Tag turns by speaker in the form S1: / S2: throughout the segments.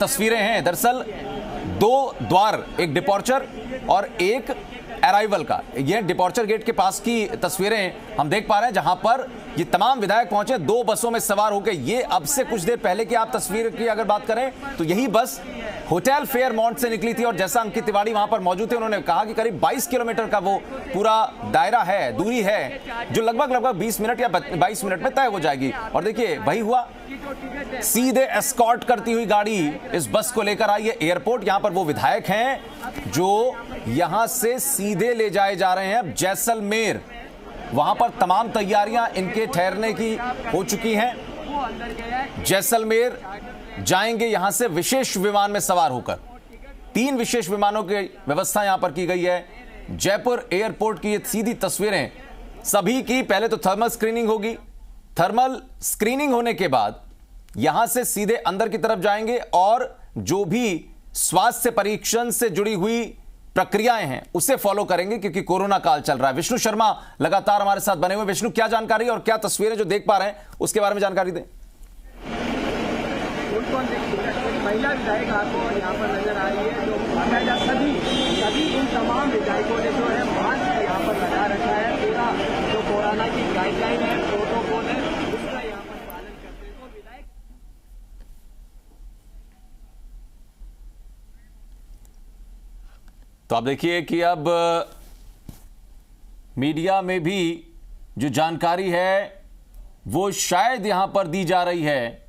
S1: तस्वीरें हैं। दरअसल दो द्वार, एक डिपॉर्चर और एक अराइवल का, ये डिपॉर्चर गेट के पास की तस्वीरें हम देख पा रहे हैं, जहां पर ये तमाम विधायक पहुंचे दो बसों में सवार होकर। ये अब से कुछ देर पहले की आप तस्वीर की अगर बात करें तो यही बस होटल फेयरमाउंट से निकली थी और जैसा अंकित तिवारी वहां पर मौजूद थे, उन्होंने कहा कि करीब 22 किलोमीटर का वो पूरा दायरा है, दूरी है, जो लगभग 20 मिनट या 22 मिनट में तय हो जाएगी। और देखिए वही हुआ, सीधे एस्कॉर्ट करती हुई गाड़ी इस बस को लेकर आई है एयरपोर्ट। यहां पर वो विधायक हैं जो यहां से सीधे ले जाए जा रहे हैं अब जैसलमेर। वहां पर तमाम तैयारियां इनके ठहरने की हो चुकी हैं। जैसलमेर जाएंगे यहां से विशेष विमान में सवार होकर। 3 विशेष विमानों की व्यवस्था यहां पर की गई है। जयपुर एयरपोर्ट की ये सीधी तस्वीरें सभी की। पहले तो थर्मल स्क्रीनिंग होगी, थर्मल स्क्रीनिंग होने के बाद यहां से सीधे अंदर की तरफ जाएंगे और जो भी स्वास्थ्य परीक्षण से जुड़ी हुई प्रक्रियाएं हैं उसे फॉलो करेंगे, क्योंकि कोरोना काल चल रहा है। विष्णु शर्मा लगातार हमारे साथ बने हुए। विष्णु, क्या जानकारी और क्या तस्वीरें जो देख पा रहे हैं उसके बारे में जानकारी दें।
S2: महिला विधायक आपको यहाँ पर नजर आ रही है, जो सभी इन तमाम विधायकों ने जो है मास्क यहाँ पर लगा रखा है। पूरा जो कोरोना की गाइडलाइन है, प्रोटोकॉल है, उसका यहाँ पर पालन करते हैं। तो विधायक
S1: तो आप देखिए कि अब मीडिया में भी जो जानकारी है वो शायद यहां पर दी जा रही है।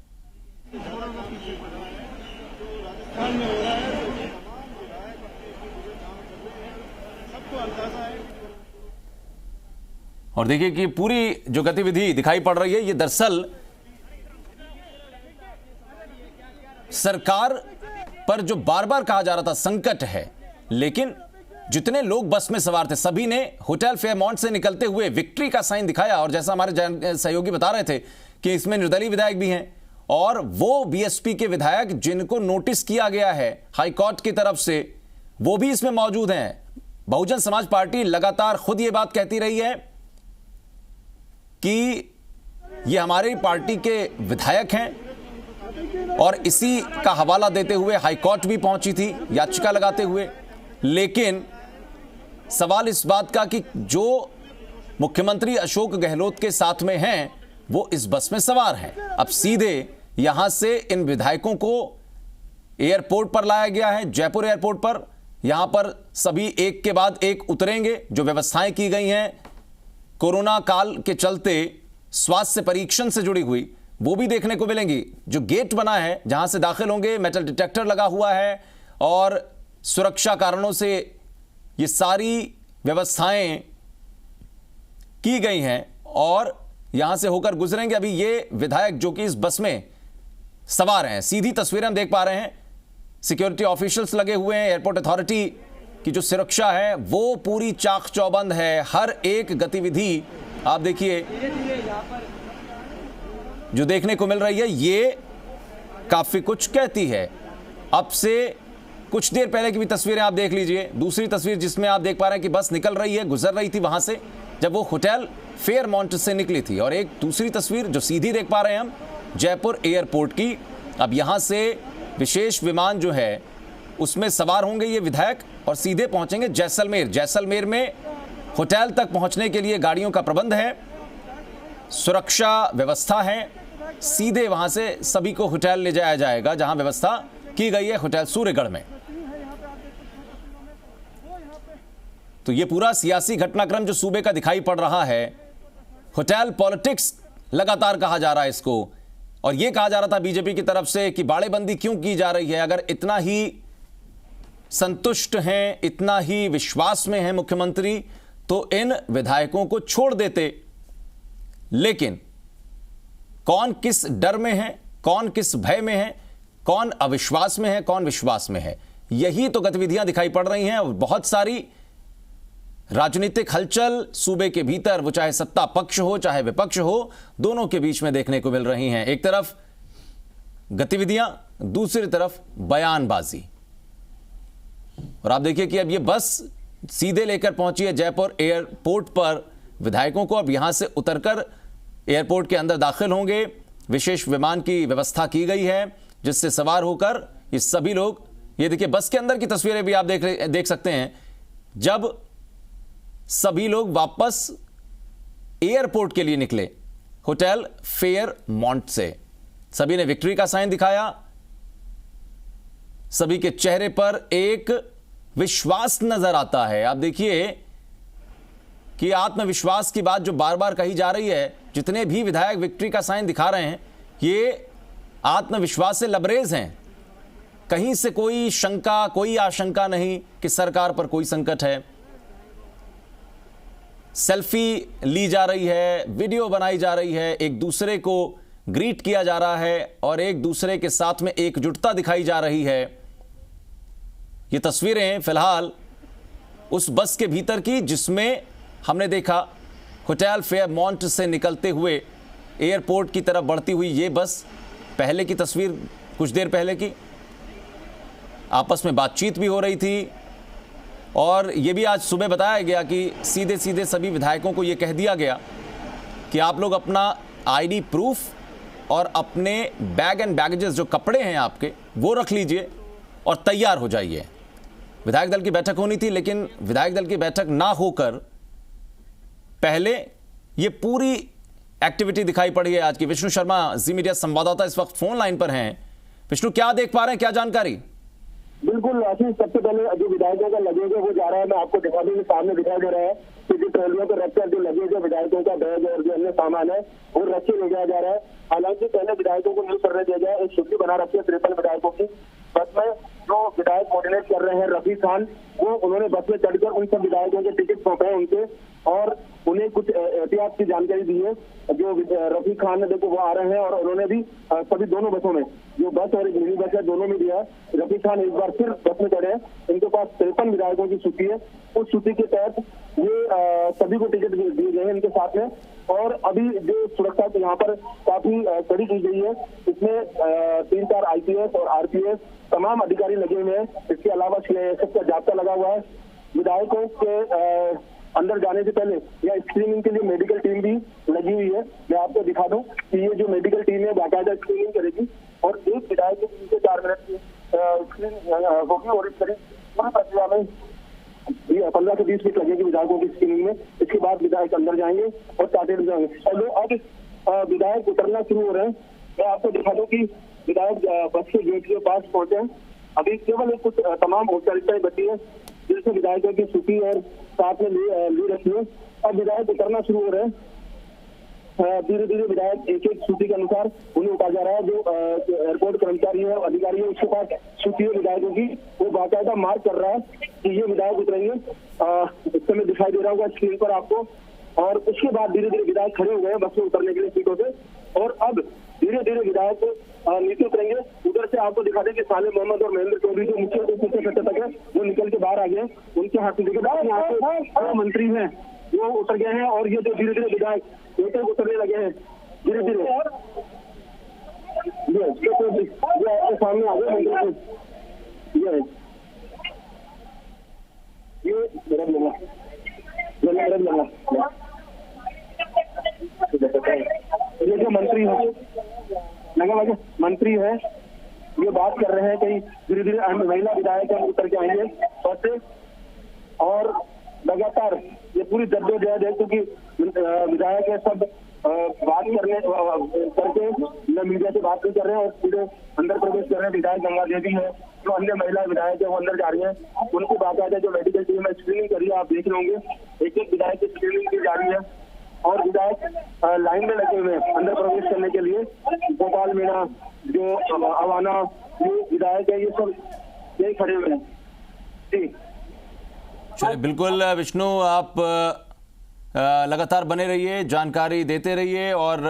S1: और देखिए कि पूरी जो गतिविधि दिखाई पड़ रही है, ये दरअसल सरकार पर जो बार बार कहा जा रहा था संकट है, लेकिन जितने लोग बस में सवार थे सभी ने होटल फेयरमाउंट से निकलते हुए विक्ट्री का साइन दिखाया। और जैसा हमारे सहयोगी बता रहे थे कि इसमें निर्दलीय विधायक भी हैं और वो बीएसपी के विधायक जिनको नोटिस किया गया है हाईकोर्ट की तरफ से, वो भी इसमें मौजूद हैं। बहुजन समाज पार्टी लगातार खुद ये बात कहती रही है कि ये हमारी पार्टी के विधायक हैं और इसी का हवाला देते हुए हाईकोर्ट भी पहुंची थी याचिका लगाते हुए। लेकिन सवाल इस बात का कि जो मुख्यमंत्री अशोक गहलोत के साथ में हैं वो इस बस में सवार हैं। अब सीधे यहां से इन विधायकों को एयरपोर्ट पर लाया गया है, जयपुर एयरपोर्ट पर। यहां पर सभी एक के बाद एक उतरेंगे। जो व्यवस्थाएं की गई हैं कोरोना काल के चलते स्वास्थ्य परीक्षण से जुड़ी हुई, वो भी देखने को मिलेंगी। जो गेट बना है जहां से दाखिल होंगे, मेटल डिटेक्टर लगा हुआ है और सुरक्षा कारणों से ये सारी व्यवस्थाएं की गई हैं और यहां से होकर गुजरेंगे। अभी ये विधायक जो कि इस बस में सवार हैं, सीधी तस्वीरें हम देख पा रहे हैं। सिक्योरिटी ऑफिशियल्स लगे हुए हैं, एयरपोर्ट अथॉरिटी की जो सुरक्षा है वो पूरी चाक चौबंद है। हर एक गतिविधि आप देखिए जो देखने को मिल रही है ये काफी कुछ कहती है। अब से कुछ देर पहले की भी तस्वीरें आप देख लीजिए। दूसरी तस्वीर जिसमें आप देख पा रहे हैं कि बस निकल रही है, गुजर रही थी वहां से जब वो होटल फेयरमाउंट से निकली थी। और एक दूसरी तस्वीर जो सीधी देख पा रहे हैं हम जयपुर एयरपोर्ट की। अब यहां से विशेष विमान जो है उसमें सवार होंगे ये विधायक और सीधे पहुंचेंगे जैसलमेर। जैसलमेर में होटल तक पहुंचने के लिए गाड़ियों का प्रबंध है, सुरक्षा व्यवस्था है। सीधे वहां से सभी को होटल ले जाया जाएगा जहां व्यवस्था की गई है होटल सूर्यगढ़ में। तो ये पूरा सियासी घटनाक्रम जो सूबे का दिखाई पड़ रहा है, होटल पॉलिटिक्स लगातार कहा जा रहा है इसको। और यह कहा जा रहा था बीजेपी की तरफ से कि बाड़ेबंदी क्यों की जा रही है। अगर इतना ही संतुष्ट हैं, इतना ही विश्वास में है मुख्यमंत्री, तो इन विधायकों को छोड़ देते। लेकिन कौन किस डर में है, कौन किस भय में है, कौन अविश्वास में है, कौन विश्वास में है, यही तो गतिविधियां दिखाई पड़ रही हैं। और बहुत सारी राजनीतिक हलचल सूबे के भीतर, वो चाहे सत्ता पक्ष हो चाहे विपक्ष हो, दोनों के बीच में देखने को मिल रही हैं। एक तरफ गतिविधियां, दूसरी तरफ बयानबाजी। और आप देखिए कि अब ये बस सीधे लेकर पहुंची है जयपुर एयरपोर्ट पर विधायकों को। अब यहां से उतरकर एयरपोर्ट के अंदर दाखिल होंगे। विशेष विमान की व्यवस्था की गई है जिससे सवार होकर ये सभी लोग, ये देखिए बस के अंदर की तस्वीरें भी आप देख सकते हैं, जब सभी लोग वापस एयरपोर्ट के लिए निकले होटल फेयरमॉन्ट से। सभी ने विक्ट्री का साइन दिखाया, सभी के चेहरे पर एक विश्वास नजर आता है। आप देखिए कि आत्मविश्वास की बात जो बार बार कही जा रही है, जितने भी विधायक विक्ट्री का साइन दिखा रहे हैं, ये आत्मविश्वास से लबरेज हैं। कहीं से कोई शंका, कोई आशंका नहीं कि सरकार पर कोई संकट है। सेल्फी ली जा रही है, वीडियो बनाई जा रही है, एक दूसरे को ग्रीट किया जा रहा है और एक दूसरे के साथ में एकजुटता दिखाई जा रही है। ये तस्वीरें फिलहाल उस बस के भीतर की जिसमें हमने देखा होटल फेयरमॉन्ट से निकलते हुए एयरपोर्ट की तरफ बढ़ती हुई ये बस। पहले की तस्वीर कुछ देर पहले की, आपस में बातचीत भी हो रही थी और ये भी आज सुबह बताया गया कि सीधे सीधे सभी विधायकों को ये कह दिया गया कि आप लोग अपना आईडी प्रूफ और अपने बैग एंड बैगेजेस, जो कपड़े हैं आपके, वो रख लीजिए और तैयार हो जाइए। विधायक दल की बैठक होनी थी, लेकिन विधायक दल की बैठक ना होकर पहले ये पूरी एक्टिविटी दिखाई पड़ी है आज की। विष्णु शर्मा, जी मीडिया संवाददाता, इस वक्त फोन लाइन पर हैं। विष्णु, क्या देख पा रहे हैं, क्या जानकारी?
S3: बिल्कुल आशीष, सबसे पहले जो विधायकों का लगेज है वो जा रहा है। मैं आपको दिखा दूं कि सामने दिखाई दे रहा है कि जो ट्रॉलियों को रखकर जो लगेज है, विधायकों का बैग और जो अन्य सामान है वो रख के ले जाया जा रहा है। हालांकि पहले विधायकों को नहीं करने दिया गया। एक सूची बना रखी है 53 विधायकों की। बस में जो विधायक कोऑर्डिनेट कर रहे हैं रफी खान, वो उन्होंने बस में चढ़कर उन सब विधायकों के टिकट सौंपे हैं उनके, और उन्हें कुछ एहतियात की जानकारी दी है। जो रफी खान ने, देखो वो आ रहे हैं और उन्होंने भी सभी दोनों बसों में, जो बस और मिनी बस है, दोनों में दिया है। रफी खान एक बार फिर बस में चढ़े हैं। इनके पास 53 विधायकों की सूची है। उस सूची के तहत ये सभी को टिकट दिए गए हैं इनके साथ में। और अभी जो सुरक्षा यहाँ पर काफी कड़ी की गई है, इसमें 3-4 IPS और RPS तमाम अधिकारी लगे हुए हैं। इसके अलावा CISF का जाब्ता लगा हुआ है। विधायकों के अंदर जाने से पहले या स्क्रीनिंग के लिए मेडिकल टीम भी लगी हुई है। मैं आपको दिखा दूं कि ये जो मेडिकल टीम है बाकायदा स्क्रीनिंग करेगी और एक विधायक के 3 से 4 मिनट की स्क्रीनिंग होगी और इस करीब पूरी प्रक्रिया में 15 से 20 मिनट लगेगी विधायकों की स्क्रीनिंग में। इसके बाद विधायक अंदर जाएंगे और चार्टेड जाएंगे और अब विधायक उतरना शुरू हो रहे हैं। मैं आपको दिखा दूं कि विधायक बस के गेट के पास पहुंचे हैं। अभी केवल कुछ तमाम औपचारिकताएं बची है, जिससे विधायकों की सूची और साथ में ली रखी है। अब विधायक उतरना शुरू हो रहे हैं। धीरे धीरे विधायक एक एक सूची के अनुसार उन्हें उतारा जा रहा है। जो एयरपोर्ट कर्मचारी है, अधिकारी है, उसके पास सूची है विधायकों की, वो बाकायदा मार्क कर रहा है कि ये विधायक उतरेंगे। इस समय दिखाई दे रहा होगा स्क्रीन पर आपको। और उसके बाद धीरे धीरे विधायक खड़े हो गए बस में उतरने के लिए सीटों से, और अब धीरे धीरे विधायक नीचे उतरेंगे। उधर से आपको दिखा दें कि सालेह मोहम्मद और महेंद्र चौधरी जो मुख्य सत्ता तक है वो निकल के बाहर आ गए। उनके हाथ से यहाँ पे मंत्री हैं वो उतर गए हैं और ये जो धीरे धीरे विधायक एक उतरने लगे हैं धीरे धीरे। ये आपके सामने आ गए मंत्री, ये जो मंत्री है मंत्री है, ये बात कर रहे हैं कि धीरे धीरे महिला विधायक उतर के आएंगे बस। और लगातार ये पूरी जद्दोजहद है क्योंकि विधायक है सब बात करके मीडिया से बात नहीं कर रहे हैं और सीधे अंदर प्रवेश कर रहे हैं। विधायक गंगा देवी है, जो अन्य महिला विधायक है वो अंदर जा रही है। उनको बाकायदा जो मेडिकल टीम है स्क्रीनिंग करी है, आप देख रहे होंगे एक एक विधायक की स्क्रीनिंग की जा रही है और विधायक लाइन में लगे हुए हैं अंदर प्रवेश करने के लिए। गोपाल मीणा, जो अवाना, ये विधायक है, ये सब यही खड़े हुए हैं। जी
S1: चलिए, बिल्कुल विष्णु, आप लगातार बने रहिए, जानकारी देते रहिए और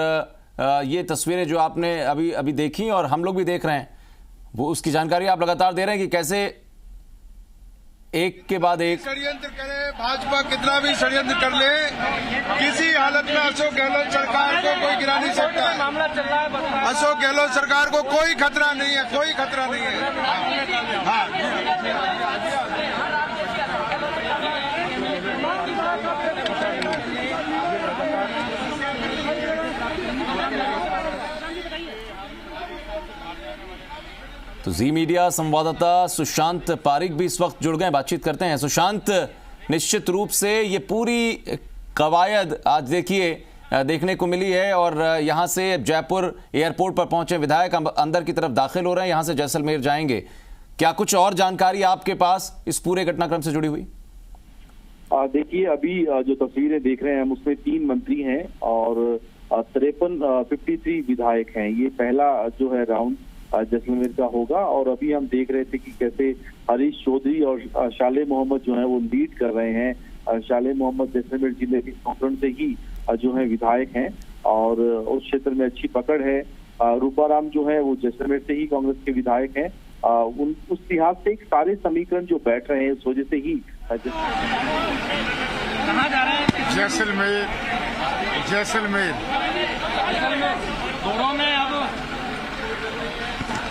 S1: ये तस्वीरें जो आपने अभी देखी और हम लोग भी देख रहे हैं, वो उसकी जानकारी आप लगातार दे रहे हैं कि कैसे एक के बाद एक
S4: षड्यंत्र करे। भाजपा कितना भी षड्यंत्र कर ले, किसी हालत में अशोक गहलोत सरकार को कोई गिरा नहीं सकता। मामला चल रहा है, अशोक गहलोत सरकार को कोई खतरा नहीं है, कोई खतरा नहीं है। हाँ,
S1: तो जी मीडिया संवाददाता सुशांत पारिक भी इस वक्त जुड़ गए, बातचीत करते हैं। सुशांत, निश्चित रूप से ये पूरी कवायद आज देखने को मिली है और यहां से जयपुर एयरपोर्ट पर पहुंचे विधायक अंदर की तरफ दाखिल हो रहे हैं, यहां से जैसलमेर जाएंगे। क्या कुछ और जानकारी आपके पास इस पूरे घटनाक्रम से जुड़ी हुई?
S5: देखिए, अभी जो तस्वीरें देख रहे हैं हम उसमें 3 मंत्री हैं और 53 विधायक हैं। ये पहला जो है राउंड जैसलमेर का होगा और अभी हम देख रहे थे कि कैसे हरीश चौधरी और शाले मोहम्मद जो है वो लीड कर रहे हैं। शाले मोहम्मद जैसलमेर जिले के पोखरण से ही जो है विधायक हैं और उस क्षेत्र में अच्छी पकड़ है। रूपाराम जो है वो जैसलमेर से ही कांग्रेस के विधायक हैं। उस लिहाज से एक सारे समीकरण जो बैठ रहे हैं, इस वजह से ही
S2: कहाँ जा रहे हैं?
S4: जैसलमेर
S2: दोनों में अब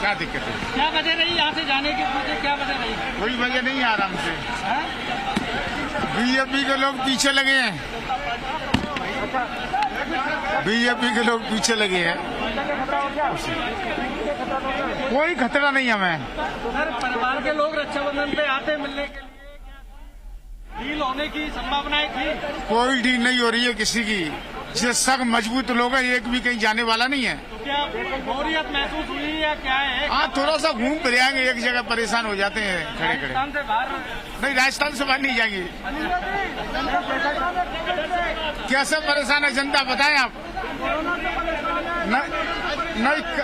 S4: क्या दिक्कत है?
S2: क्या वजह रही यहाँ से जाने की? क्या वजह रही?
S4: कोई वजह नहीं, आराम से। बीजेपी के लोग पीछे लगे हैं, बीजेपी के लोग पीछे लगे हैं। कोई खतरा नहीं हमें।
S2: सर, परिवार के लोग रक्षाबंधन पे आते मिलने के लिए, डील होने की संभावनाएं थी?
S4: कोई डील नहीं हो रही है किसी की। जो सब मजबूत लोग हैं, एक भी कहीं जाने वाला नहीं है।
S2: तो क्या बोरियत महसूस हुई या क्या है?
S4: हाँ, थोड़ा सा घूम फिर आएंगे, एक जगह परेशान हो जाते हैं खड़े खड़े।
S2: राजस्थान से बाहर
S4: नहीं, राजस्थान से बाहर नहीं जाएंगे। कैसे परेशान है जनता, बताएं आप।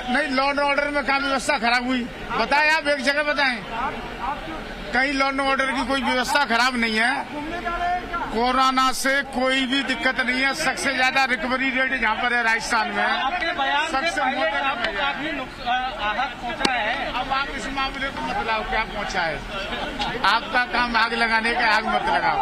S4: नहीं, लॉ एंड ऑर्डर में क्या व्यवस्था खराब हुई, बताएं आप, एक जगह बताएं। कहीं लॉ एंड ऑर्डर की कोई व्यवस्था खराब नहीं है। कोरोना से कोई भी दिक्कत नहीं है। सबसे ज्यादा रिकवरी रेट जहाँ पर है राजस्थान में।
S2: आपके बयान से
S4: सबसे
S2: पहले
S4: मोटा
S2: आपको काफी आहत पहुंचा है।
S4: अब आप इस मामले को मत लाओ, क्या पहुंचा है। आपका काम आग लगाने का, आग मत लगाओ।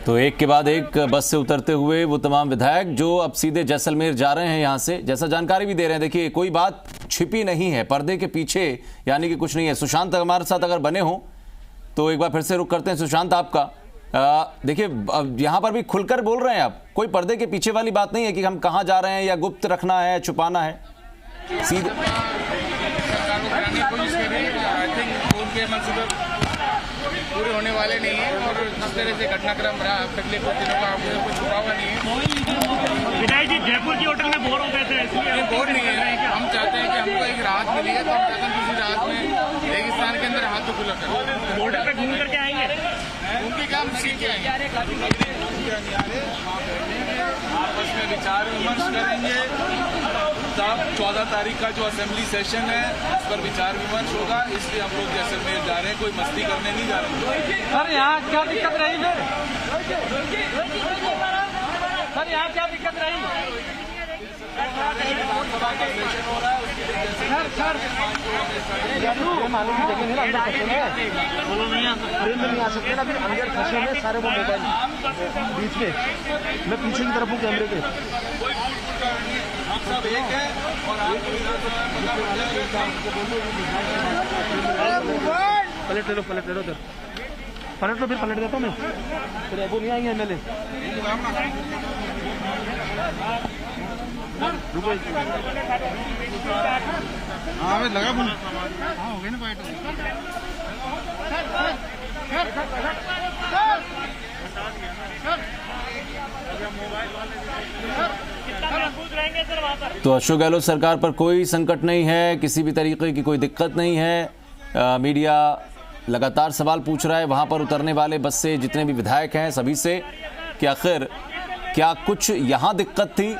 S1: तो एक के बाद एक बस से उतरते हुए वो तमाम विधायक जो अब सीधे जैसलमेर जा रहे हैं यहां से, जैसा जानकारी भी दे रहे हैं। देखिए, कोई बात छिपी नहीं है, पर्दे के पीछे यानी कि कुछ नहीं है। सुशांत हमारे साथ अगर बने हो तो एक बार फिर से रुक करते हैं सुशांत आपका। देखिए, यहां पर भी खुलकर बोल रहे हैं आप, कोई पर्दे के पीछे वाली बात नहीं है कि हम कहां जा रहे हैं या गुप्त रखना है, छुपाना है। सीधे
S6: पूरे होने वाले नहीं है और जिस तरह से घटनाक्रम रहा पिछले कुछ दिनों का, आपको कुछ छुपा हुआ नहीं है।
S2: विधायक जी, जयपुर की होटल में बोर हो गए थे, इसलिए
S6: बोर नहीं है। हम चाहते हैं कि हमको एक राहत मिली है, तो हम चाहते हैं दूसरी राहत में रेगिस्तान के अंदर हाथ तो खुला कर
S2: बॉर्डर पे घूम करके आएंगे।
S6: उनके काम सीख के आएंगे, आपस में विचार विमर्श करेंगे। 14 तारीख का जो असेंबली सेशन है उस पर विचार विमर्श होगा, इसलिए हम लोग जैसलमेर जा रहे हैं, कोई मस्ती करने नहीं जा रहे।
S2: सर, यहाँ क्या दिक्कत रही? सर, यहाँ क्या दिक्कत रही?
S6: विधानसभा का सेशन हो रहा है, उसके लिए
S3: मालूम है, लेकिन अंदर फंसे हैं, ट्रेन में नहीं आ सकते ना, अभी अंदर फंसे हैं सारे वो मोबाइल बीच में। मैं पीछे की तरफ हूँ कैमरे के।
S6: हम सब एक है और
S3: पलट ले लो उधर, पलट लो, फिर पलट देता हूँ मैं, फिर वो नहीं आएंगे एमएलए।
S4: हाँ, लगा हाँ, हो गई ना फाइट।
S1: तो अशोक गहलोत सरकार पर कोई संकट नहीं है, किसी भी तरीके की कोई दिक्कत नहीं है। मीडिया लगातार सवाल पूछ रहा है वहां पर उतरने वाले बस से जितने भी विधायक हैं सभी से कि आखिर क्या कुछ यहां दिक्कत थी,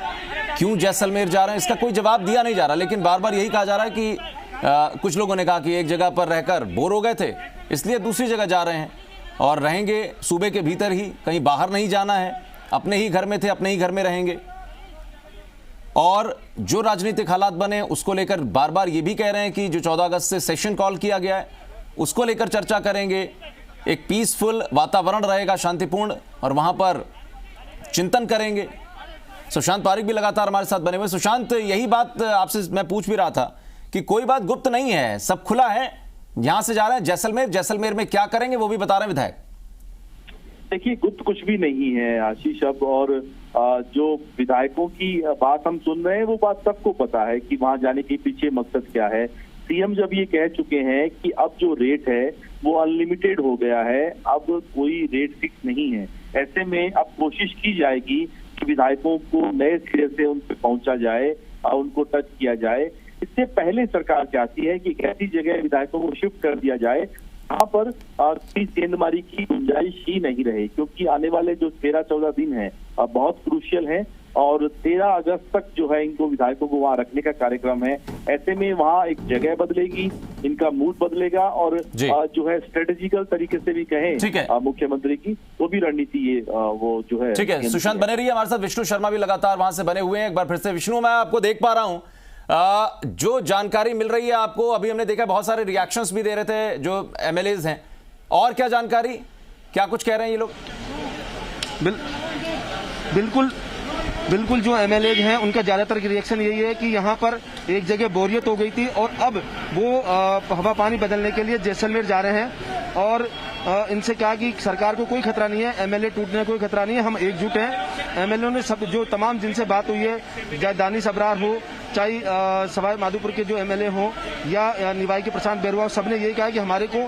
S1: क्यों जैसलमेर जा रहे हैं, इसका कोई जवाब दिया नहीं जा रहा। लेकिन बार बार यही कहा जा रहा है कि कुछ लोगों ने कहा कि एक जगह पर रहकर बोर हो गए थे इसलिए दूसरी जगह जा रहे हैं और रहेंगे सूबे के भीतर ही, कहीं बाहर नहीं जाना है, अपने ही घर में थे अपने ही घर में रहेंगे। और जो राजनीतिक हालात बने उसको लेकर बार बार ये भी कह रहे हैं कि जो 14 अगस्त से सेशन कॉल किया गया है उसको लेकर चर्चा करेंगे, एक पीसफुल वातावरण रहेगा, शांतिपूर्ण, और वहां पर चिंतन करेंगे। सुशांत पारिक भी लगातार हमारे साथ बने हुए। सुशांत, यही बात आपसे मैं पूछ भी रहा था कि कोई बात गुप्त नहीं है, सब खुला है। यहां से जा रहे हैं जैसलमेर, जैसलमेर में क्या करेंगे वो भी बता रहे हैं विधायक।
S5: देखिए, गुप्त कुछ भी नहीं है आशीष। अब और जो विधायकों की बात हम सुन रहे हैं वो बात सबको पता है कि वहां जाने के पीछे मकसद क्या है। सीएम जब ये कह चुके हैं कि अब जो रेट है वो अनलिमिटेड हो गया है, अब कोई रेट फिक्स नहीं है, ऐसे में अब कोशिश की जाएगी कि विधायकों को नए सिरे से उन पर पहुंचा जाए और उनको टच किया जाए। इससे पहले सरकार चाहती है कि एक ऐसी जगह विधायकों को शिफ्ट कर दिया जाए जहाँ पर गेंदबाजी की गुंजाइश ही नहीं रहे, क्योंकि आने वाले जो 13-14 दिन है बहुत क्रूशियल है और 13 अगस्त तक जो है इनको विधायकों को वहां रखने का कार्यक्रम है। ऐसे में वहां एक जगह बदलेगी, इनका मूड बदलेगा और जो है स्ट्रेटेजिकल तरीके से भी कहें मुख्यमंत्री की वो भी रणनीति ये वो जो है।
S1: ठीक है, सुशांत बने रहिए हमारे साथ। विष्णु शर्मा भी लगातार वहां से बने हुए हैं। एक बार फिर से विष्णु, मैं आपको देख पा रहा हूं, जो जानकारी मिल रही है आपको, अभी हमने देखा बहुत सारे रिएक्शंस भी दे रहे थे जो एमएलएज हैं, और क्या जानकारी, क्या कुछ कह रहे हैं ये लोग?
S7: बिल्कुल जो एमएलए हैं उनका ज्यादातर की रिएक्शन यही है कि यहाँ पर एक जगह बोरियत हो गई थी और अब वो हवा पानी बदलने के लिए जैसलमेर जा रहे हैं और इनसे कहा कि सरकार को कोई खतरा नहीं है, एमएलए टूटने का कोई खतरा नहीं है, हम एकजुट हैं। एमएलए ने सब जो तमाम जिनसे बात हुई है, चाहे दानिश अबरार हो, चाहे सवाई माधोपुर के जो एमएलए हो या निवाई के प्रशांत बैरुआ, सबने यही कहा कि हमारे को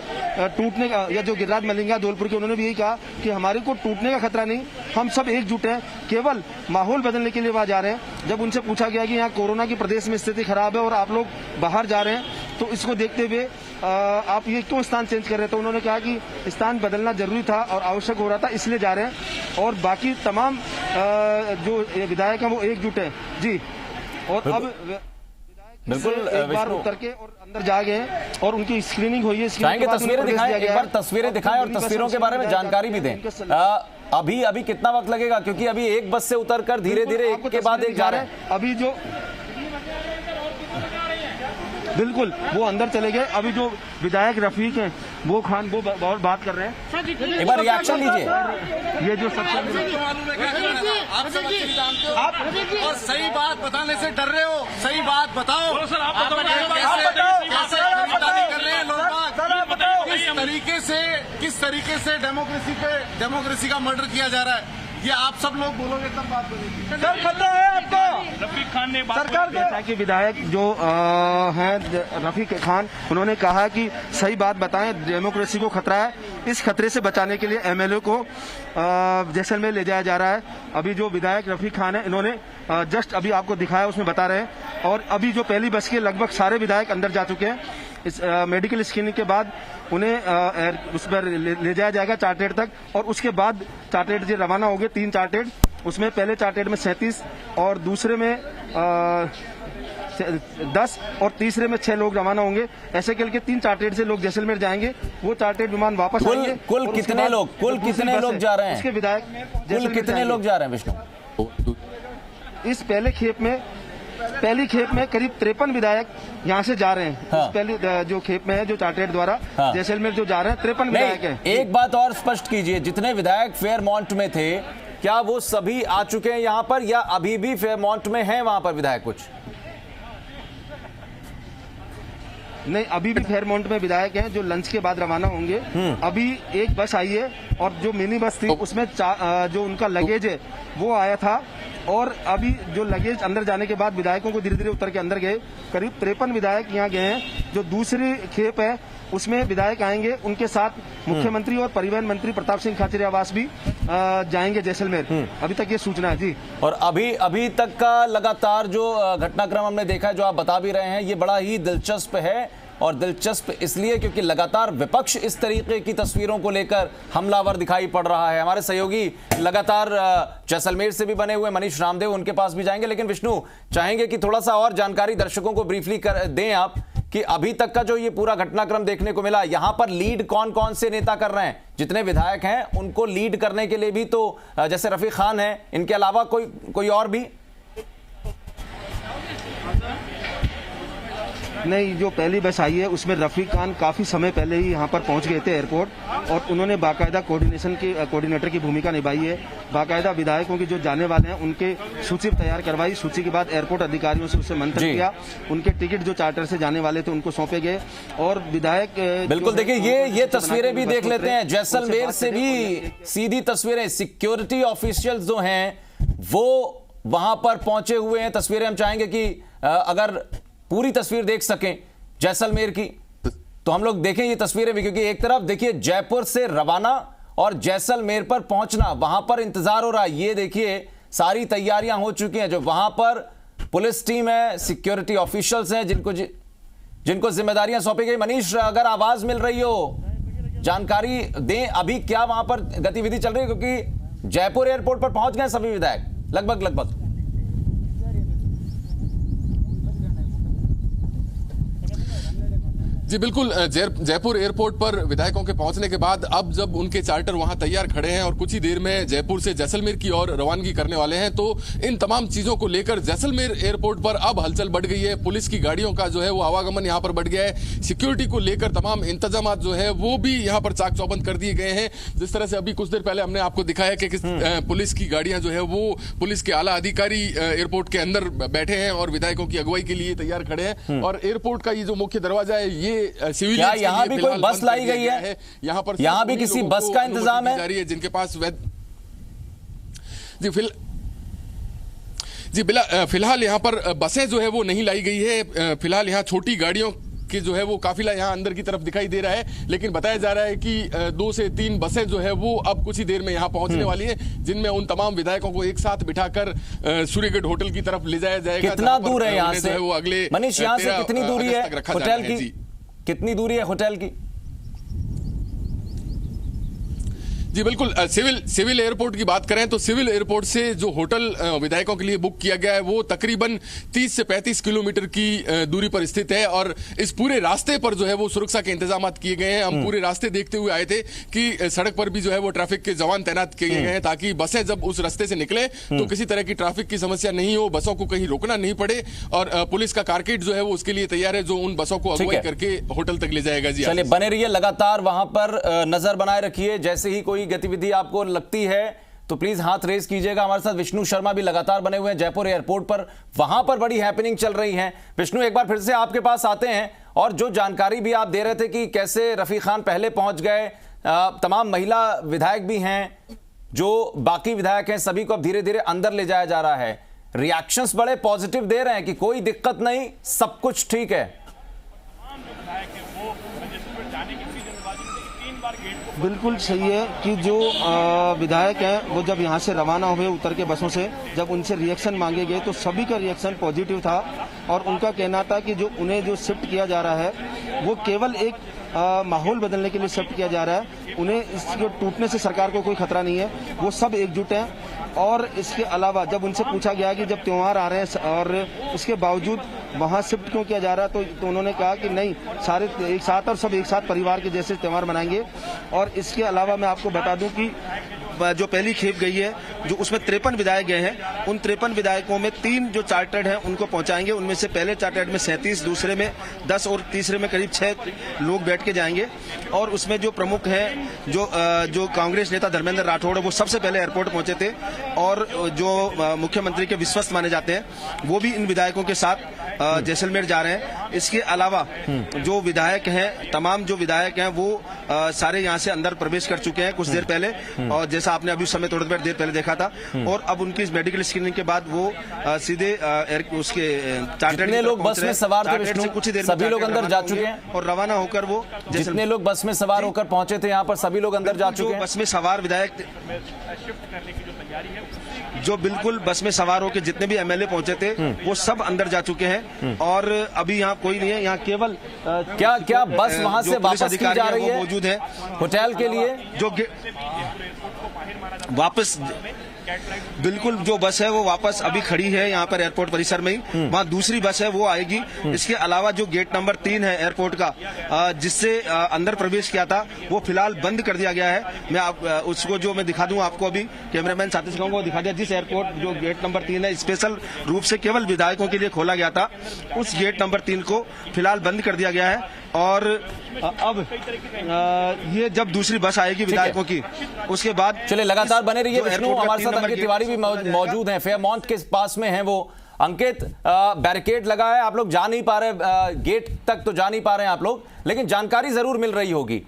S7: टूटने का, या जो गिरिराज मलिंगा धौलपुर के, उन्होंने भी यही कहा कि हमारे को टूटने का खतरा नहीं, हम सब एकजुट हैं, केवल माहौल बदलने के लिए वहां जा रहे हैं। जब उनसे पूछा गया कि यहाँ कोरोना की प्रदेश में स्थिति खराब है और आप लोग बाहर जा रहे हैं, तो इसको देखते हुए आप ये क्यों स्थान चेंज कर रहे थे, तो उन्होंने कहा कि स्थान बदलना जरूरी था और आवश्यक हो रहा था, इसलिए जा रहे हैं। और बाकी तमाम जो विधायक हैं वो एकजुट है जी। और अब
S1: बिल्कुल
S7: एक बार उतर के और अंदर जा गए और उनकी स्क्रीनिंग हुई है।
S1: चाहेंगे तस्वीरें दिखाएं, एक बार तस्वीरें दिखाएं और तस्वीरों के बारे में जानकारी भी दें। अभी कितना वक्त लगेगा, क्योंकि अभी एक बस से उतरकर धीरे धीरे एक के बाद एक जा रहे हैं।
S7: अभी जो बिल्कुल वो अंदर चले गए। अभी जो विधायक रफीक हैं वो खान वो बहुत बात कर रहे हैं,
S1: एक बार रिएक्शन लीजिए।
S7: ये जो सबसे
S8: आप और सही बात बताने से डर रहे हो, सही बात बताओ। कैसे खरीदारी कर रहे हैं लोग, किस तरीके से डेमोक्रेसी का मर्डर किया जा रहा है, ये आप सब लोग बोलोगे तब बात बनेगी।
S7: सर खतरा है आपको। रफीक खान ने सरकार के विधायक जो हैं रफीक खान, उन्होंने कहा कि सही बात बताएं, डेमोक्रेसी को खतरा है, इस खतरे से बचाने के लिए एमएलए को जैसलमेर ले जाया जा रहा है। अभी जो विधायक रफीक खान है, इन्होंने जस्ट अभी आपको दिखाया, उसमें बता रहे हैं। और अभी जो पहली बस के लगभग सारे विधायक अंदर जा चुके हैं। इस मेडिकल स्क्रीनिंग के बाद उन्हें उस पर ले जाया जाएगा चार्टेड तक, और उसके बाद चार्टेड जो रवाना होंगे 3 चार्टेड, उसमें पहले चार्टेड में 37 और दूसरे में 10 और तीसरे में 6 लोग रवाना होंगे। ऐसे करके 3 चार्टेड से लोग जैसलमेर जाएंगे। वो चार्टेड विमान वापस आएंगे।
S1: कुल कितने लोग जा रहे हैं?
S7: इसके विधायक
S1: कुल कितने लोग जा रहे हैं विष्णु?
S7: इस पहली खेप में करीब 53 विधायक यहाँ से जा रहे हैं।
S1: हाँ।
S7: इस पहली जो खेप में है, जो चार्टेड द्वारा जैसलमेर जो जा रहे हैं, 53 विधायक हैं।
S1: एक बात और स्पष्ट कीजिए, जितने विधायक फेयरमाउंट में थे, क्या वो सभी आ चुके हैं यहाँ पर, या अभी भी फेयरमाउंट में हैं वहां पर विधायक कुछ?
S7: नहीं, अभी भी फेयरमाउंट में विधायक हैं जो लंच के बाद रवाना होंगे। अभी एक बस आई है और जो मिनी बस थी उसमें जो उनका लगेज है वो आया था, और अभी जो लगेज अंदर जाने के बाद विधायकों को धीरे धीरे उतर के अंदर गए। करीब 53 विधायक यहाँ गए हैं। जो दूसरी खेप है उसमें विधायक आएंगे, उनके साथ मुख्यमंत्री और परिवहन मंत्री प्रताप सिंह खाचरियावास भी जाएंगे जैसलमेर। अभी तक ये सूचना है जी।
S1: और अभी तक का लगातार जो घटनाक्रम हमने देखा है, जो आप बता भी रहे हैं, ये बड़ा ही दिलचस्प है। और दिलचस्प इसलिए क्योंकि लगातार विपक्ष इस तरीके की तस्वीरों को लेकर हमलावर दिखाई पड़ रहा है। हमारे सहयोगी लगातार जैसलमेर से भी बने हुए मनीष रामदेव, उनके पास भी जाएंगे। लेकिन विष्णु, चाहेंगे कि थोड़ा सा और जानकारी दर्शकों को ब्रीफली दें आप, कि अभी तक का जो ये पूरा घटनाक्रम देखने को मिला, यहां पर लीड कौन कौन से नेता कर रहे हैं? जितने विधायक हैं उनको लीड करने के लिए भी तो जैसे रफीक खान है, इनके अलावा कोई और भी?
S7: नहीं, जो पहली बस आई है उसमें रफीक खान काफी समय पहले ही यहाँ पर पहुंच गए थे एयरपोर्ट, और उन्होंने बाकायदा कोऑर्डिनेटर की भूमिका निभाई है। बाकायदा विधायकों की जो जाने वाले हैं उनके सूची तैयार करवाई, सूची के बाद एयरपोर्ट अधिकारियों से उससे मंथन किया, उनके टिकट जो चार्टर से जाने वाले थे उनको सौंपे गए, और विधायक
S1: बिल्कुल देखिए ये तस्वीरें भी देख लेते हैं। जैसलमेर से भी सीधी तस्वीरें, सिक्योरिटी ऑफिशियल्स जो हैं वो वहां पर पहुंचे हुए हैं। तस्वीरें हम चाहेंगे कि अगर पूरी तस्वीर देख सकें जैसलमेर की तो हम लोग देखें ये तस्वीरें भी, क्योंकि एक तरफ देखिए जयपुर से रवाना और जैसलमेर पर पहुंचना, वहां पर इंतजार हो रहा है। ये देखिए सारी तैयारियां हो चुकी हैं, जो वहां पर पुलिस टीम है, सिक्योरिटी ऑफिशियल्स हैं जिनको जिम्मेदारियां सौंपी गई। मनीष, अगर आवाज मिल रही हो जानकारी दें, अभी क्या वहां पर गतिविधि चल रही है, क्योंकि जयपुर एयरपोर्ट पर पहुंच गए सभी विधायक लगभग।
S9: जी बिल्कुल, जयपुर एयरपोर्ट पर विधायकों के पहुंचने के बाद अब जब उनके चार्टर वहां तैयार खड़े हैं और कुछ ही देर में जयपुर से जैसलमेर की ओर रवानगी करने वाले हैं, तो इन तमाम चीजों को लेकर जैसलमेर एयरपोर्ट पर अब हलचल बढ़ गई है। पुलिस की गाड़ियों का जो है वो आवागमन यहां पर बढ़ गया है। सिक्योरिटी को लेकर तमाम इंतजाम जो है वो भी यहां पर चाक चौबंद कर दिए गए हैं। जिस तरह से अभी कुछ देर पहले हमने आपको दिखाया कि पुलिस की गाड़ियां जो है वो पुलिस के आला अधिकारी एयरपोर्ट के अंदर बैठे हैं और विधायकों की अगुवाई के लिए तैयार खड़े हैं। और एयरपोर्ट का ये जो मुख्य दरवाजा है ये
S1: क्या यहाँ भी कोई बस लाई गई है? यहाँ भी किसी बस का इंतजाम है
S9: जिनके पास फिलहाल यहाँ पर बसें जो है वो नहीं लाई गई है। फिलहाल यहाँ छोटी गाड़ियों की जो है वो काफिला यहाँ अंदर की तरफ दिखाई दे रहा है, लेकिन बताया जा रहा है कि 2 से 3 बसें जो है वो अब कुछ ही देर में यहाँ पहुंचने वाली है, जिनमें उन तमाम विधायकों को एक साथ बिठाकर सूर्यगढ़ होटल की तरफ ले जाया जाएगा।
S1: कितना दूर है यहाँ से?
S9: वो अगले
S1: मनीष, यहाँ से कितनी दूरी है होटल की? कितनी दूरी है होटल की?
S9: जी बिल्कुल, सिविल एयरपोर्ट की बात करें तो सिविल एयरपोर्ट से जो होटल विधायकों के लिए बुक किया गया है वो तकरीबन 30 से 35 किलोमीटर की दूरी पर स्थित है। और इस पूरे रास्ते पर जो है वो सुरक्षा के इंतजाम किए गए हैं। हम पूरे रास्ते देखते हुए आए थे कि सड़क पर भी जो है वो ट्रैफिक के जवान तैनात किए गए हैं, ताकि बसें जब उस रास्ते से निकले तो किसी तरह की ट्रैफिक की समस्या नहीं हो, बसों को कहीं रोकना नहीं पड़े। और पुलिस का कारकेट जो है वो उसके लिए तैयार है, जो उन बसों को अगुवाई करके होटल तक ले जाएगा। जी
S1: चलिए, बने रहिए, लगातार वहां पर नजर बनाए रखिए। जैसे ही कोई गतिविधि आपको लगती है तो प्लीज हाथ रेस कीजिएगा। हमारे साथ विष्णु शर्मा भी लगातार बने हुए हैं जयपुर एयरपोर्ट पर, वहां पर बड़ी हैपनिंग चल रही है। विष्णु, एक बार फिर से आपके पास आते हैं, और जो जानकारी भी आप दे रहे थे कि कैसे रफीक खान पहले पहुंच गए, तमाम महिला विधायक भी हैं, जो बाकी विधायक हैं, सभी को अब धीरे धीरे अंदर ले जाया जा रहा है। रिएक्शंस बड़े पॉजिटिव दे रहे हैं कि कोई दिक्कत नहीं, सब कुछ ठीक है।
S7: बिल्कुल सही है कि जो विधायक हैं वो जब यहाँ से रवाना हुए उतर के बसों से, जब उनसे रिएक्शन मांगे गए तो सभी का रिएक्शन पॉजिटिव था। और उनका कहना था कि जो उन्हें जो शिफ्ट किया जा रहा है वो केवल एक माहौल बदलने के लिए शिफ्ट किया जा रहा है। उन्हें इसके टूटने से सरकार को कोई खतरा नहीं है, वो सब एकजुट हैं। और इसके अलावा जब उनसे पूछा गया कि जब त्यौहार आ रहे हैं और इसके बावजूद वहाँ शिफ्ट क्यों किया जा रहा है, तो उन्होंने कहा कि नहीं, सारे एक साथ और सब एक साथ परिवार के जैसे त्यौहार मनाएंगे। और इसके अलावा मैं आपको बता दूं कि जो पहली खेप गई है, जो उसमें 53 विधायक गए हैं, उन 53 विधायकों में 3 जो चार्टर्ड हैं उनको पहुंचाएंगे। उनमें से पहले चार्टर्ड में 37, दूसरे में 10 और तीसरे में करीब 6 लोग बैठ के जाएंगे। और उसमें जो प्रमुख हैं, जो कांग्रेस नेता धर्मेंद्र राठौड़, वो सबसे पहले एयरपोर्ट पहुंचे थे और जो मुख्यमंत्री के विश्वस्त माने जाते हैं, वो भी इन विधायकों के साथ जैसलमेर जा रहे हैं। इसके अलावा जो विधायक हैं, तमाम जो विधायक हैं वो सारे यहाँ से अंदर प्रवेश कर चुके हैं कुछ देर पहले, और जैसा आपने अभी समय थोड़ी देर पहले देखा था। और अब उनकी मेडिकल स्क्रीनिंग के बाद वो सीधे उसके चार्टर्ड
S1: लोग बस में सवार थे विष्णु,
S7: कुछ ही देर
S1: सभी लोग अंदर जा चुके हैं
S7: और रवाना होकर वो
S1: जितने लोग बस में सवार होकर पहुंचे थे यहाँ पर सभी लोग अंदर जा चुके हैं।
S7: बस में सवार विधायक जो बिल्कुल बस में सवार होकर जितने भी एमएलए पहुंचे थे वो सब अंदर जा चुके हैं। और अभी यहाँ कोई नहीं है, यहाँ केवल
S1: क्या बस वहां से वापस की जा रही है
S7: मौजूद है
S1: होटल के लिए,
S7: जो वापस बिल्कुल जो बस है वो वापस अभी खड़ी है यहाँ पर एयरपोर्ट परिसर में ही, वहाँ दूसरी बस है वो आएगी। इसके अलावा जो गेट नंबर 3 है एयरपोर्ट का, जिससे अंदर प्रवेश किया था, वो फिलहाल बंद कर दिया गया है। मैं उसको जो मैं दिखा दूं आपको, अभी कैमरामैन साथी से कहूंगा दिखा दिया। जिस एयरपोर्ट जो गेट नंबर 3 है स्पेशल रूप से केवल विधायकों के लिए खोला गया था, उस गेट नंबर 3 को फिलहाल बंद कर दिया गया है। और अब ये जब दूसरी बस आएगी विधायकों की, उसके बाद
S1: चलिए लगातार बने रहिए विष्णु। हमारे साथ अंकित तिवारी भी मौजूद हैं, फेयरमाउंट के पास में हैं वो। अंकित, बैरिकेड लगा है, आप लोग जा नहीं पा रहे, गेट तक तो जा नहीं पा रहे हैं आप लोग, लेकिन जानकारी जरूर मिल रही होगी।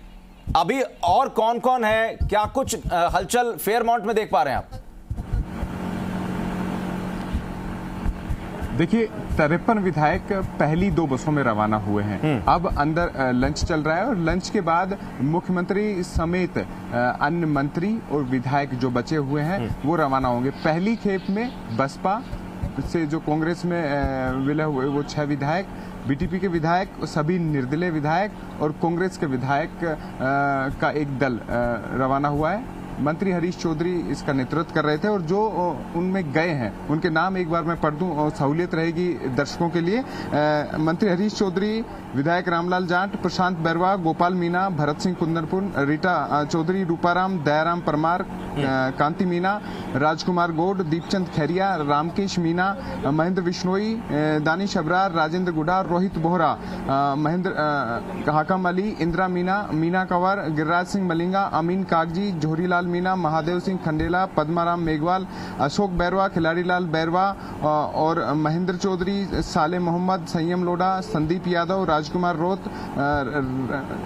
S1: अभी और कौन कौन है, क्या कुछ हलचल फेयरमाउंट में देख पा रहे हैं आप?
S10: देखिए 53 विधायक पहली 2 बसों में रवाना हुए हैं। अब अंदर लंच चल रहा है और लंच के बाद मुख्यमंत्री समेत अन्य मंत्री और विधायक जो बचे हुए हैं वो रवाना होंगे। पहली खेप में बसपा से जो कांग्रेस में विलय हुए वो 6 विधायक, बीटीपी के विधायक, सभी निर्दलीय विधायक और कांग्रेस के विधायक का एक दल रवाना हुआ है। मंत्री हरीश चौधरी इसका नेतृत्व कर रहे थे और जो उनमें गए हैं उनके नाम एक बार मैं पढ़ दूं और सहूलियत रहेगी दर्शकों के लिए। मंत्री हरीश चौधरी, विधायक रामलाल जाट, प्रशांत बैरवा, गोपाल मीना, भरत सिंह कुंदनपुर, रीटा चौधरी, रूपाराम, दयाराम परमार, कांति मीना, राजकुमार गौड, दीपचंद खैरिया, रामकेश मीना, महेंद्र बिश्नोई, दानिश अबरार, राजेंद्र गुडा, रोहित बोहरा, महेंद्र हाकम अली, इंदिरा मीना, मीना कंवर, गिरिराज सिंह मलिंगा, अमीन कागजी, जोहरीलाल मीना, महादेव सिंह खंडेला, पद्माराम मेघवाल, अशोक बैरवा, खिलाड़ीलाल बैरवा और महेंद्र चौधरी, साले मोहम्मद, संयम लोढ़ा, संदीप यादव, राजकुमार रोत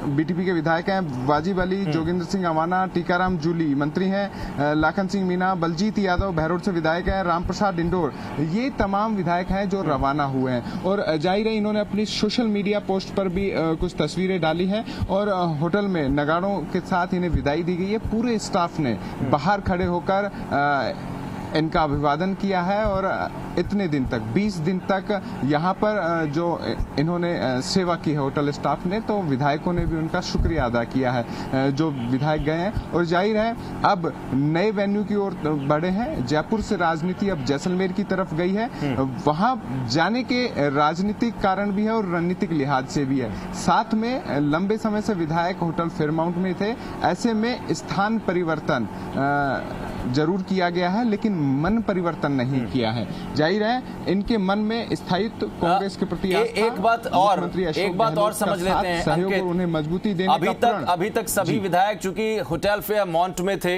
S10: बीटीपी के विधायक हैं, वाजिब अली, जोगिंदर सिंह अवाना, टीकाराम जूली मंत्री हैं, लाखन सिंह मीना, बलजीत यादव बहरोड से विधायक हैं, रामप्रसाद इंडोर, ये तमाम विधायक हैं जो रवाना हुए हैं। और जाहिर है इन्होंने अपनी सोशल मीडिया पोस्ट पर भी कुछ तस्वीरें डाली हैं और होटल में नगाड़ों के साथ इन्हें विदाई दी गई है। पूरे स्टाफ ने बाहर खड़े होकर इनका अभिवादन किया है और इतने दिन तक 20 दिन तक यहाँ पर जो इन्होंने सेवा की है होटल स्टाफ ने, तो विधायकों ने भी उनका शुक्रिया अदा किया है जो विधायक गए हैं। और जाहिर है अब नए वेन्यू की ओर बढ़े हैं। जयपुर से राजनीति अब जैसलमेर की तरफ गई है, वहां जाने के राजनीतिक कारण भी है और रणनीतिक लिहाज से भी है। साथ में लंबे समय से विधायक होटल फेयरमाउंट में थे, ऐसे में स्थान परिवर्तन जरूर किया गया है लेकिन मन परिवर्तन नहीं किया है। जाहिर है इनके मन में स्थायित्व कांग्रेस के प्रति
S1: एक बात और समझ लेते हैं
S10: सहयोग और उन्हें मजबूती देने का
S1: अभी तक सभी विधायक चूंकि होटल फेयरमाउंट में थे,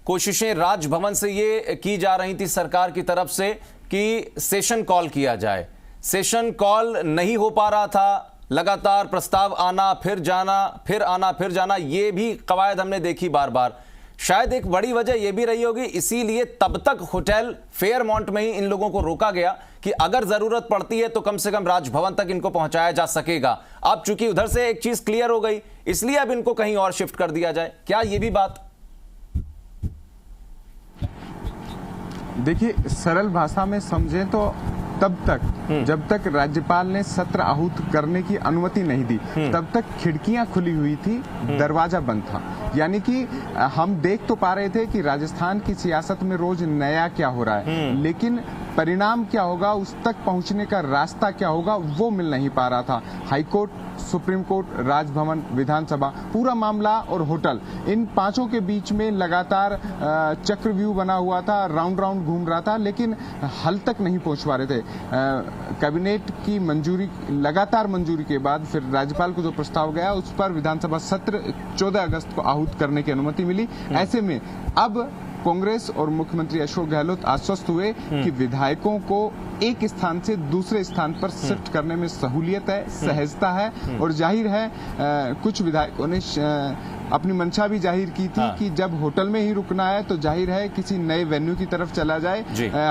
S1: कोशिशें राजभवन से ये की जा रही थी सरकार की तरफ से कि सेशन कॉल किया जाए। सेशन कॉल नहीं हो पा रहा था, लगातार प्रस्ताव आना फिर जाना, फिर आना फिर जाना, ये भी कवायद हमने देखी बार बार। शायद एक बड़ी वजह यह भी रही होगी, इसीलिए तब तक होटल फेयरमाउंट में ही इन लोगों को रोका गया कि अगर जरूरत पड़ती है तो कम से कम राजभवन तक इनको पहुंचाया जा सकेगा। अब चूंकि उधर से एक चीज क्लियर हो गई, इसलिए अब इनको कहीं और शिफ्ट कर दिया जाए, क्या ये भी बात?
S10: देखिए सरल भाषा में समझें तो तब तक जब तक राज्यपाल ने सत्र आहूत करने की अनुमति नहीं दी, तब तक खिड़कियां खुली हुई थी, दरवाजा बंद था। यानी कि हम देख तो पा रहे थे कि राजस्थान की सियासत में रोज नया क्या हो रहा है, लेकिन परिणाम क्या होगा, उस तक पहुंचने का रास्ता क्या होगा, वो मिल नहीं पा रहा था। हाईकोर्ट, सुप्रीम कोर्ट, राजभवन, विधानसभा, पूरा मामला और होटल, इन पांचों के बीच में लगातार चक्रव्यूह बना हुआ था, राउंड राउंड घूम रहा था, लेकिन हल तक नहीं पहुंच पा रहे थे। कैबिनेट की मंजूरी, लगातार मंजूरी के बाद फिर राज्यपाल को जो प्रस्ताव गया उस पर विधानसभा सत्र 14 अगस्त को आहूत करने की अनुमति मिली। ऐसे में अब कांग्रेस और मुख्यमंत्री अशोक गहलोत आश्वस्त हुए कि विधायकों को एक स्थान से दूसरे स्थान पर शिफ्ट करने में सहूलियत है, सहजता है। और जाहिर है कुछ विधायकों ने अपनी मंशा भी जाहिर की थी कि जब होटल में ही रुकना है तो जाहिर है किसी नए वेन्यू की तरफ चला जाए।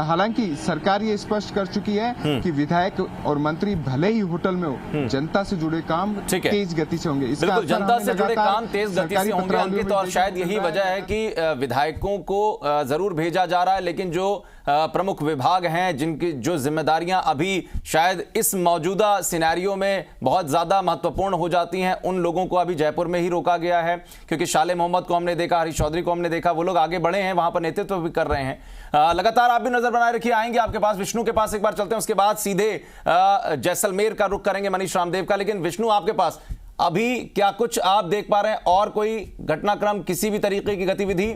S10: हालांकि सरकार ये स्पष्ट कर चुकी है कि विधायक और मंत्री भले ही होटल में हो, जनता से जुड़े काम तेज गति से होंगे।
S1: बिल्कुल, जनता से जुड़े काम तेज गति से होंगे। और शायद यही वजह है कि विधायकों को जरूर भेजा जा रहा है, लेकिन जो प्रमुख विभाग हैं जिनकी जो जिम्मेदारियां अभी शायद इस मौजूदा सिनेरियो में बहुत ज़्यादा महत्वपूर्ण हो जाती हैं, उन लोगों को अभी जयपुर में ही रोका गया है। क्योंकि शाले मोहम्मद को हमने देखा, हरीश चौधरी को हमने देखा, वो लोग आगे बढ़े हैं, वहां पर नेतृत्व भी कर रहे हैं। लगातार आप भी नजर बनाए रखिए, आएंगे आपके पास। विष्णु के पास एक बार चलते हैं, उसके बाद सीधे जैसलमेर का रुख करेंगे मनीष रामदेव का। लेकिन विष्णु, आपके पास अभी क्या कुछ आप देख पा रहे हैं और कोई घटनाक्रम, किसी भी तरीके की गतिविधि?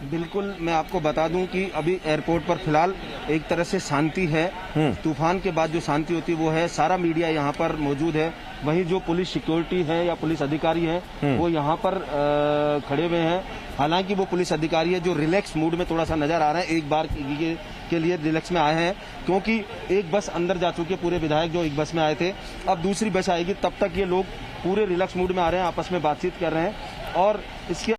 S7: बिल्कुल, मैं आपको बता दूं कि अभी एयरपोर्ट पर फिलहाल एक तरह से शांति है। तूफान के बाद जो शांति होती है वो है। सारा मीडिया यहाँ पर मौजूद है। वहीं जो पुलिस सिक्योरिटी है या पुलिस अधिकारी है वो यहाँ पर खड़े हुए हैं। हालांकि वो पुलिस अधिकारी है जो रिलैक्स मूड में थोड़ा सा नजर आ रहे हैं, एक बार के लिए रिलैक्स में आए हैं, क्योंकि एक बस अंदर जा चुकी है। पूरे विधायक जो एक बस में आए थे, अब दूसरी बस आएगी, तब तक ये लोग पूरे रिलैक्स मूड में आ रहे हैं, आपस में बातचीत कर रहे हैं। और इसके